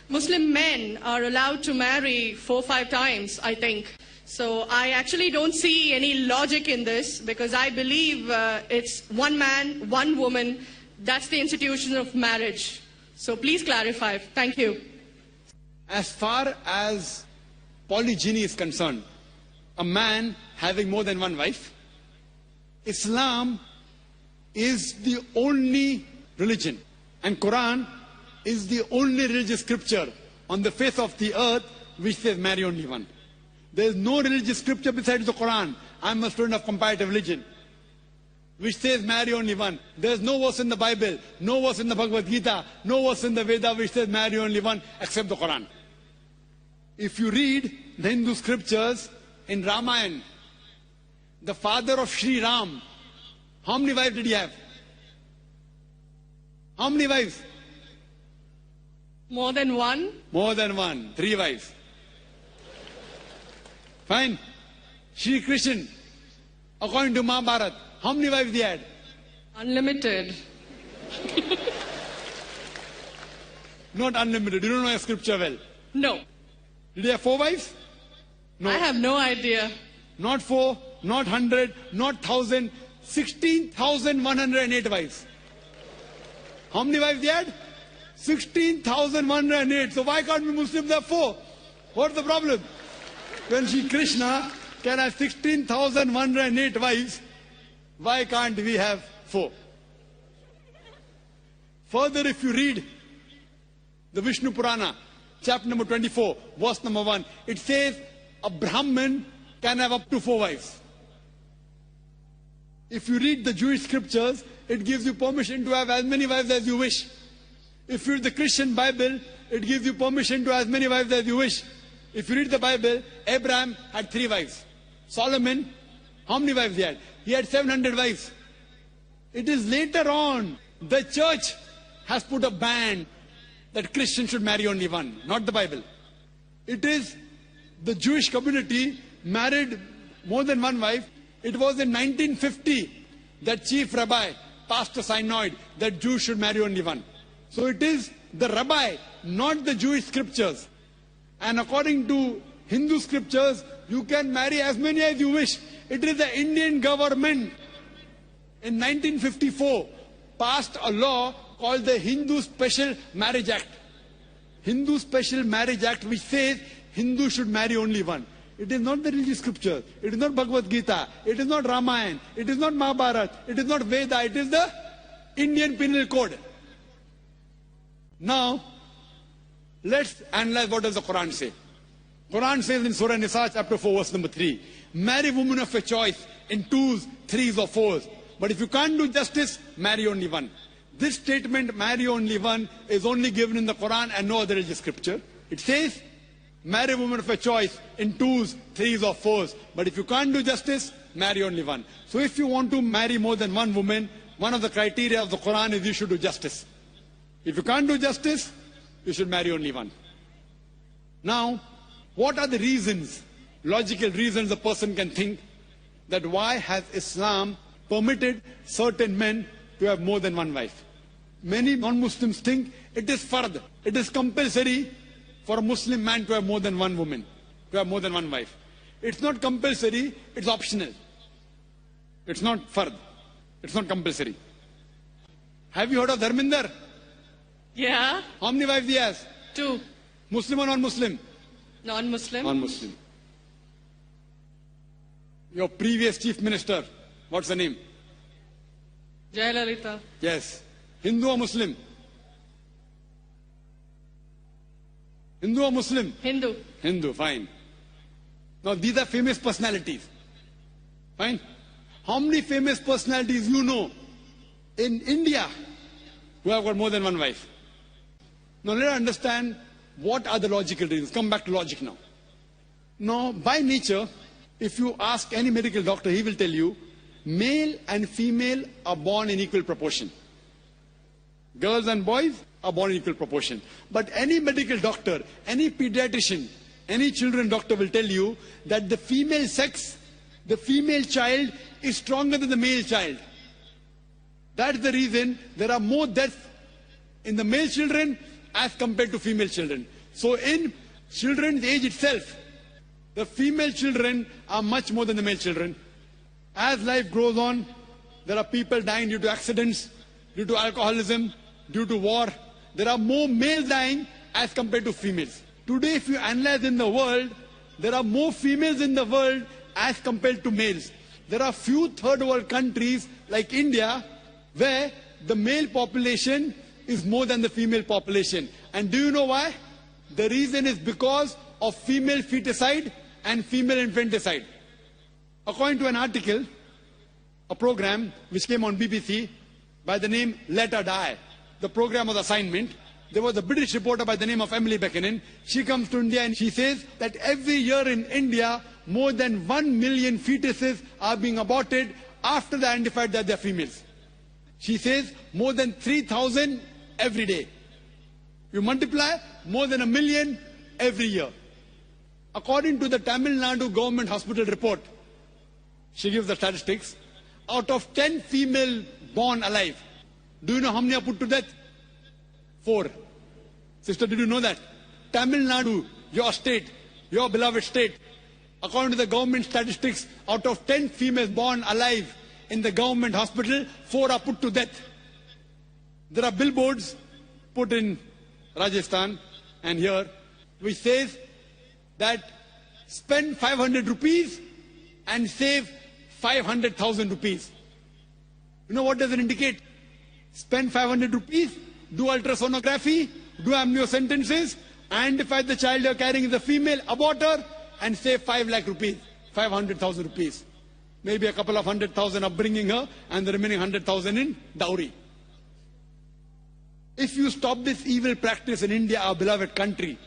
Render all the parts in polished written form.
Muslim men are allowed to marry 4-5 times, I think. So I actually don't see any logic in this, because I believe it's one man, one woman. That's the institution of marriage. So please clarify. Thank you. As far as polygyny is concerned, a man having more than one wife, Islam is the only religion, and Quran is the only religious scripture on the face of the earth which says marry only one. There is no religious scripture besides the Quran. I'm a student of comparative religion, which says marry only one. There is no verse in the Bible, no verse in the Bhagavad Gita, no verse in the Veda which says marry only one except the Quran. If you read the Hindu scriptures in Ramayana, the father of Sri Ram, how many wives did he have? How many wives? More than one? More than one. 3 wives. Fine. Shri Krishna, according to Mahabharata, how many wives he had? Unlimited. Not unlimited. You don't know your scripture well. No. Did he have 4 wives? No. I have no idea. Not 4, not 100, not 1,000, 16,108 wives. How many wives he had? 16,108. So why can't we Muslims have 4? What's the problem? When Shri Krishna can have 16,108 wives, why can't we have 4? Further, if you read the Vishnu Purana, chapter number 24, verse number 1, it says a Brahmin can have up to 4 wives. If you read the Jewish scriptures, it gives you permission to have as many wives as you wish. If you read the Christian Bible, it gives you permission to have as many wives as you wish. If you read the Bible, Abraham had 3 wives. Solomon, how many wives he had? He had 700 wives. It is later on, the church has put a ban that Christians should marry only one, not the Bible. It is the Jewish community married more than one wife. It was in 1950 that chief rabbi passed a synod that Jews should marry only one. So it is the rabbi, not the Jewish scriptures. And according to Hindu scriptures, you can marry as many as you wish. It is the Indian government in 1954 passed a law called the Hindu Special Marriage Act. Hindu Special Marriage Act, which says Hindus should marry only one. It is not the religious scripture. It is not Bhagavad Gita. It is not Ramayana. It is not Mahabharata. It is not Veda. It is the Indian Penal Code. Now, let's analyze what does the Quran say. Quran says in Surah Nisa, chapter 4, verse number 3, marry women of your choice in 2s, 3s or 4s. But if you can't do justice, marry only one. This statement, marry only one, is only given in the Quran and no other religious scripture. It says, marry women of your choice in 2s, 3s or 4s. But if you can't do justice, marry only one. So if you want to marry more than one woman, one of the criteria of the Quran is you should do justice. If you can't do justice, you should marry only one. Now, what are the reasons, logical reasons a person can think that why has Islam permitted certain men to have more than one wife? Many non-Muslims think it is fard, it is compulsory for a Muslim man to have more than one woman, to have more than one wife. It's not compulsory, it's optional. It's not fard, it's not compulsory. Have you heard of Dharminder? Yeah. How many wives he has? 2. Muslim or non-Muslim? Non-Muslim. Non-Muslim. Your previous chief minister, what's the name? Jayalalitha. Yes. Hindu or Muslim? Hindu or Muslim? Hindu. Hindu, fine. Now these are famous personalities. Fine. How many famous personalities you know in India who have got more than one wife? Now let us understand what are the logical reasons. Come back to logic now. Now, by nature, if you ask any medical doctor, he will tell you, male and female are born in equal proportion. Girls and boys are born in equal proportion. But any medical doctor, any pediatrician, any children doctor will tell you that the female sex, the female child is stronger than the male child. That's the reason there are more deaths in the male children as compared to female children. So in children's age itself, the female children are much more than the male children. As life grows on, there are people dying due to accidents, due to alcoholism, due to war. There are more males dying as compared to females. Today, if you analyze in the world, there are more females in the world as compared to males. There are few third world countries like India where the male population is more than the female population. And do you know why? The reason is because of female feticide and female infanticide. According to an article, a program which came on BBC by the name Let Her Die. The program was assignment. There was a British reporter by the name of Emily Buchanan. She comes to India and she says that every year in India, more than 1 million fetuses are being aborted after they identified that they're females. She says more than 3,000 every day. You multiply, more than 1 million every year. According to the Tamil Nadu government hospital report, she gives the statistics, out of 10 female born alive, do you know how many are put to death? 4. Sister, did you know that? Tamil Nadu, your state, your beloved state, according to the government statistics, out of 10 females born alive in the government hospital, 4 are put to death. There are billboards put in Rajasthan and here, which says that spend 500 rupees and save 500,000 rupees. You know what does it indicate? Spend 500 rupees, do ultrasonography, do amniocentesis, identify the child you're carrying is a female, abort her, and save 5 lakh rupees, 500,000 rupees. Maybe a couple of 100,000 upbringing her, and the remaining 100,000 in dowry. If you stop this evil practice in India, our beloved country,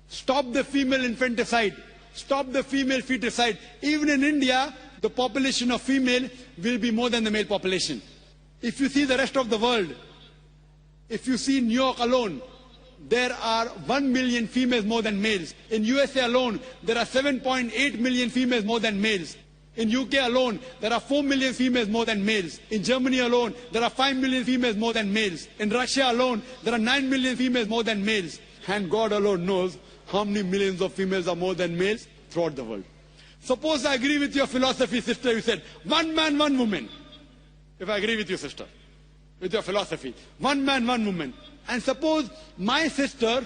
stop the female infanticide, stop the female feticide. Even in India, the population of female will be more than the male population. If you see the rest of the world, if you see New York alone, there are 1 million females more than males. In USA alone, there are 7.8 million females more than males. In UK alone, there are 4 million females more than males. In Germany alone, there are 5 million females more than males. In Russia alone, there are 9 million females more than males. And God alone knows how many millions of females are more than males throughout the world. Suppose I agree with your philosophy, sister, you said, 1 man, 1 woman. If I agree with you, sister, with your philosophy, 1 man, 1 woman. And suppose my sister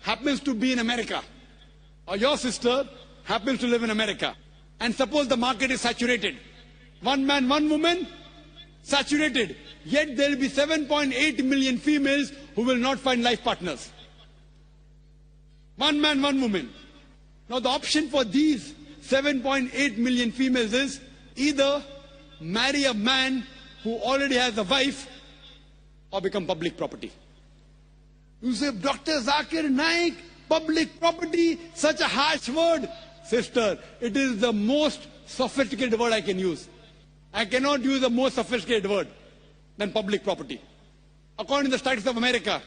happens to be in America, or your sister happens to live in America. And suppose the market is saturated. 1 man, 1 woman, saturated. Yet there will be 7.8 million females who will not find life partners. 1 man, 1 woman. Now the option for these 7.8 million females is either marry a man who already has a wife or become public property. You say, Dr. Zakir Naik, public property, such a harsh word. Sister, it is the most sophisticated word I can use. I cannot use a more sophisticated word than public property. According to the statistics of America,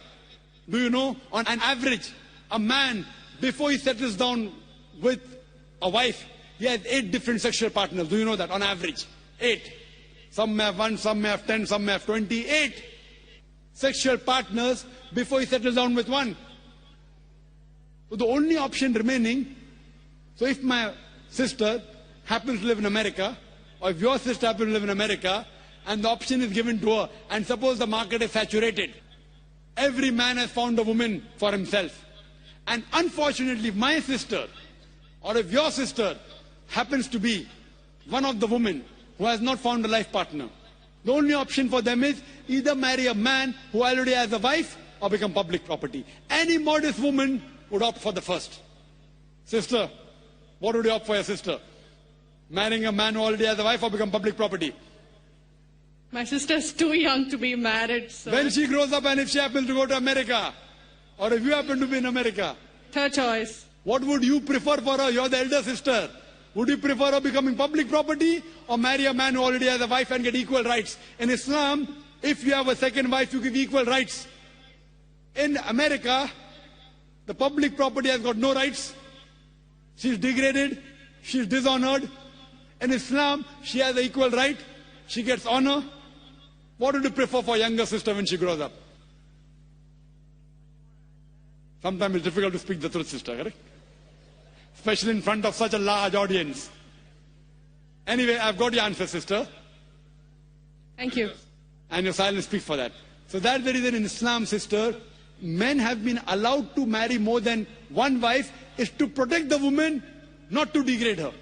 do you know, on an average, a man, before he settles down with a wife, he has 8 different sexual partners. Do you know that? On average, 8. Some may have 1, some may have 10, some may have 28 sexual partners before he settles down with one. So the only option remaining, so if my sister happens to live in America, or if your sister happens to live in America, and the option is given to her, and suppose the market is saturated, every man has found a woman for himself. And unfortunately, if my sister, or if your sister happens to be one of the women who has not found a life partner, the only option for them is either marry a man who already has a wife or become public property. Any modest woman would opt for the first. Sister, what would you opt for your sister? Marrying a man who already has a wife or become public property? My sister's too young to be married, so... When she grows up and if she happens to go to America, or if you happen to be in America, Third choice. What would you prefer for her? You're the elder sister. Would you prefer her becoming public property or marry a man who already has a wife and get equal rights? In Islam, if you have a second wife, you give equal rights. In America, the public property has got no rights. She's degraded. She's dishonored. In Islam, she has an equal right. She gets honor. What would you prefer for younger sister when she grows up? Sometimes it's difficult to speak the truth, sister, correct? Especially in front of such a large audience. Anyway, I've got your answer, sister. Thank you. And your silence speaks for that. So that's the reason in Islam, sister, men have been allowed to marry more than one wife is to protect the woman, not to degrade her.